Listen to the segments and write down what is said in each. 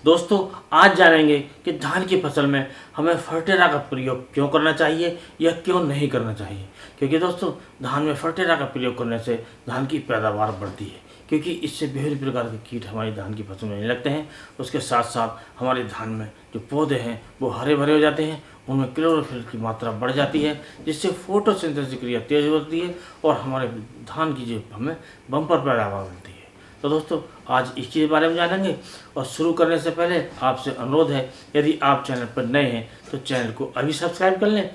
दोस्तों आज जानेंगे कि धान की फसल में हमें फर्टिलाइजर का प्रयोग क्यों करना चाहिए या क्यों नहीं करना चाहिए। क्योंकि दोस्तों धान में फर्टिलाइजर का प्रयोग करने से धान की पैदावार बढ़ती है, क्योंकि इससे विभिन्न प्रकार के कीट हमारी धान की फसल में नहीं लगते हैं। उसके साथ साथ हमारे धान में जो पौधे हैं वो हरे भरे हो जाते हैं, उनमें क्लोरोफिल की मात्रा बढ़ जाती है, जिससे फोटोसिंथेसिस क्रिया तेज होती है और हमारे धान की जो हमें बम्पर पैदावार मिलती है। तो दोस्तों आज इस चीज़ के बारे में जानेंगे। और शुरू करने से पहले आपसे अनुरोध है, यदि आप चैनल पर नए हैं तो चैनल को अभी सब्सक्राइब कर लें,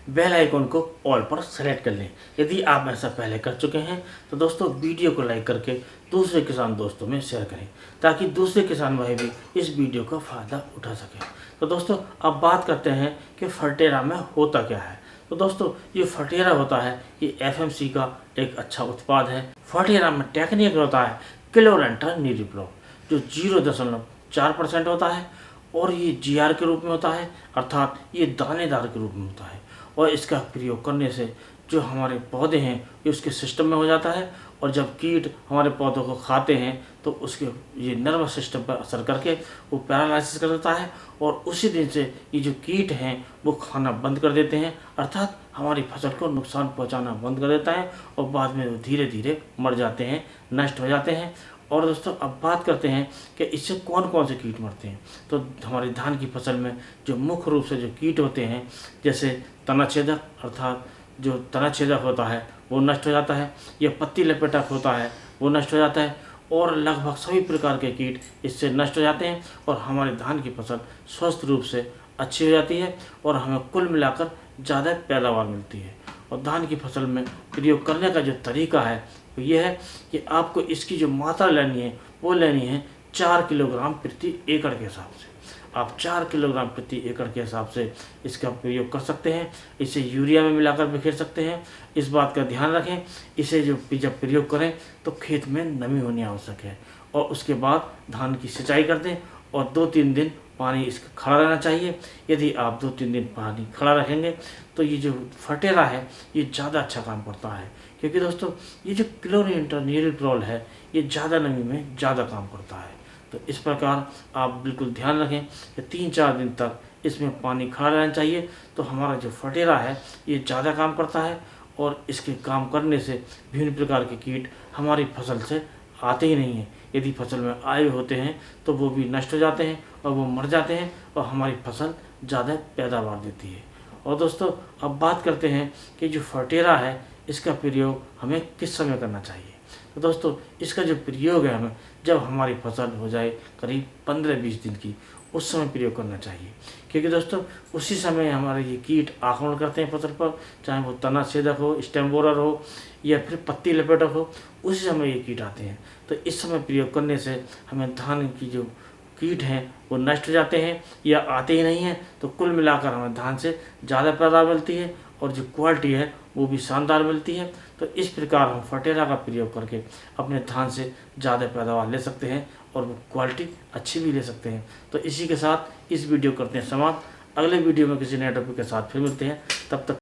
बेल आइकन को ऑल पर सेलेक्ट कर लें। यदि आप ऐसा पहले कर चुके हैं तो दोस्तों वीडियो को लाइक करके दूसरे किसान दोस्तों में शेयर करें, ताकि दूसरे किसान भाई भी इस वीडियो का फ़ायदा उठा सकें। तो दोस्तों अब बात करते हैं कि फर्टिलाइजर में होता क्या है। तो दोस्तों ये फर्टिलाइजर होता है, ये एफएमसी का एक अच्छा उत्पाद है। फर्टिलाइजर में टेक्निक होता है क्लोरेंट्रानिलिप्रोल, जो 0.4% होता है और ये जीआर के रूप में होता है, अर्थात ये दानेदार के रूप में होता है। और इसका प्रयोग करने से जो हमारे पौधे हैं ये उसके सिस्टम में हो जाता है, और जब कीट हमारे पौधों को खाते हैं तो उसके ये नर्वस सिस्टम पर असर करके वो पैरालाइसिस कर देता है, और उसी दिन से ये जो कीट हैं वो खाना बंद कर देते हैं, अर्थात हमारी फसल को नुकसान पहुंचाना बंद कर देता है, और बाद में वो धीरे धीरे मर जाते हैं, नष्ट हो जाते हैं। और दोस्तों अब बात करते हैं कि इससे कौन कौन से कीट मरते हैं। तो हमारी धान की फसल में जो मुख्य रूप से जो कीट होते हैं, जैसे तनाछेदक, अर्थात जो तनाछेदक होता है वो नष्ट हो जाता है, या पत्ती लपेटक होता है वो नष्ट हो जाता है, और लगभग सभी प्रकार के कीट इससे नष्ट हो जाते हैं, और हमारे धान की फसल स्वस्थ रूप से अच्छी हो जाती है, और हमें कुल मिलाकर ज़्यादा पैदावार मिलती है। और धान की फसल में प्रयोग करने का जो तरीका है वो ये है कि आपको इसकी जो मात्रा लेनी है वो लेनी है 4 किलोग्राम प्रति एकड़ के हिसाब से। आप 4 किलोग्राम प्रति एकड़ के हिसाब से इसका प्रयोग कर सकते हैं। इसे यूरिया में मिलाकर बिखेर सकते हैं। इस बात का ध्यान रखें, इसे जब प्रयोग करें तो खेत में नमी होनी आवश्यक है, और उसके बाद धान की सिंचाई कर दें, और 2-3 दिन पानी इसका खड़ा रहना चाहिए। यदि आप 2-3 दिन पानी खड़ा रखेंगे तो ये जो फर्टिलाइजर है ये ज़्यादा अच्छा काम करता है, क्योंकि दोस्तों ये जो क्लोरेंट्रानिलिप्रोल है ये ज़्यादा नमी में ज़्यादा काम करता है। तो इस प्रकार आप बिल्कुल ध्यान रखें कि 3-4 दिन तक इसमें पानी खड़ा रहना चाहिए, तो हमारा जो फर्टिलाइजर है ये ज़्यादा काम करता है, और इसके काम करने से विभिन्न प्रकार के कीट हमारी फसल से आते ही नहीं हैं। यदि फसल में आए होते हैं तो वो भी नष्ट हो जाते हैं और वो मर जाते हैं, और हमारी फसल ज़्यादा पैदावार देती है। और दोस्तों अब बात करते हैं कि जो फर्टिलाइजर है इसका प्रयोग हमें किस समय करना चाहिए। तो दोस्तों इसका जो प्रयोग है हमें जब हमारी फसल हो जाए करीब 15-20 दिन की, उस समय प्रयोग करना चाहिए, क्योंकि दोस्तों उसी समय हमारे ये कीट आक्रमण करते हैं फसल पर, चाहे वो तनाछेदक हो, स्टेम बोरर हो, या फिर पत्ती लपेटक हो, उसी समय ये कीट आते हैं। तो इस समय प्रयोग करने से हमें धान की जो कीट हैं वो नष्ट हो जाते हैं या आते ही नहीं हैं। तो कुल मिलाकर हमें धान से ज़्यादा पैदावार मिलती है, और जो क्वालिटी है वो भी शानदार मिलती है। तो इस प्रकार हम फर्टिलाइजर का प्रयोग करके अपने धान से ज़्यादा पैदावार ले सकते हैं, और वो क्वालिटी अच्छी भी ले सकते हैं। तो इसी के साथ इस वीडियो करते हैं समाप्त। अगले वीडियो में किसी नए टॉपिक के साथ फिर मिलते हैं, तब तक